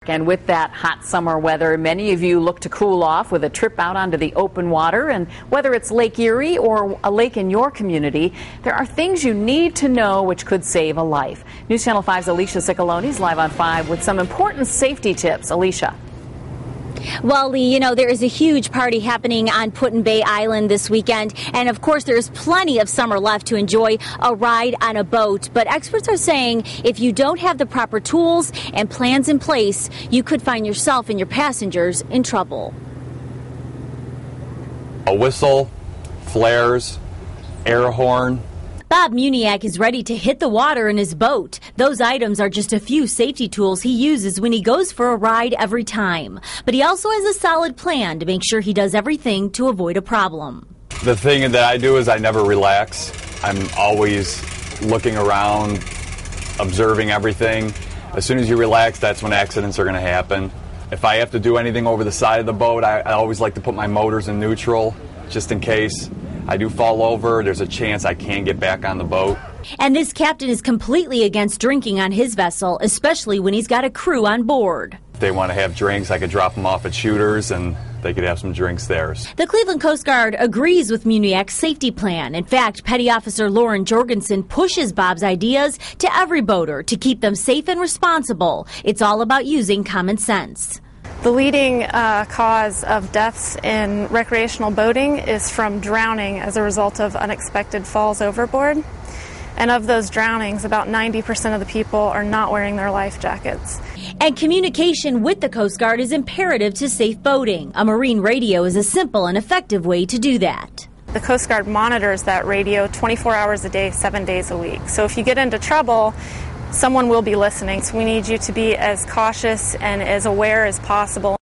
And with that hot summer weather, many of you look to cool off with a trip out onto the open water. And whether it's Lake Erie or a lake in your community, there are things you need to know which could save a life. News Channel 5's Alicia Ciccolone is live on 5 with some important safety tips. Alicia. Well, Lee, you know, there is a huge party happening on Put-in-Bay Island this weekend. And of course, there's plenty of summer left to enjoy a ride on a boat. But experts are saying if you don't have the proper tools and plans in place, you could find yourself and your passengers in trouble. A whistle, flares, air horn. Bob Muniak is ready to hit the water in his boat. Those items are just a few safety tools he uses when he goes for a ride every time. But he also has a solid plan to make sure he does everything to avoid a problem. The thing that I do is I never relax. I'm always looking around, observing everything. As soon as you relax, that's when accidents are going to happen. If I have to do anything over the side of the boat, I always like to put my motors in neutral, just in case I do fall over, there's a chance I can't get back on the boat. And this captain is completely against drinking on his vessel, especially when he's got a crew on board. If they want to have drinks, I could drop them off at Shooters and they could have some drinks there. The Cleveland Coast Guard agrees with Muniak's safety plan. In fact, Petty Officer Lauren Jorgensen pushes Bob's ideas to every boater to keep them safe and responsible. It's all about using common sense. The leading cause of deaths in recreational boating is from drowning as a result of unexpected falls overboard. And of those drownings, about 90% of the people are not wearing their life jackets. And communication with the Coast Guard is imperative to safe boating. A marine radio is a simple and effective way to do that. The Coast Guard monitors that radio 24 hours a day, 7 days a week. So if you get into trouble, someone will be listening. So we need you to be as cautious and as aware as possible.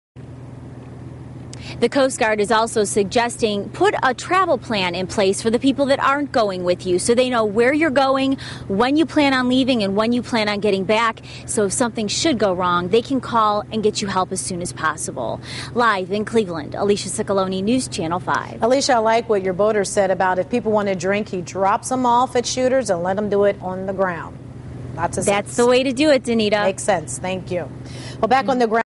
The Coast Guard is also suggesting put a travel plan in place for the people that aren't going with you so they know where you're going, when you plan on leaving, and when you plan on getting back. So if something should go wrong, they can call and get you help as soon as possible. Live in Cleveland, Alicia Ciccolone, News Channel 5. Alicia, I like what your boater said about if people want to drink, he drops them off at Shooters and let them do it on the ground. Lots of sense. That's the way to do it, Danita. Makes sense. Thank you. Well, back on the ground.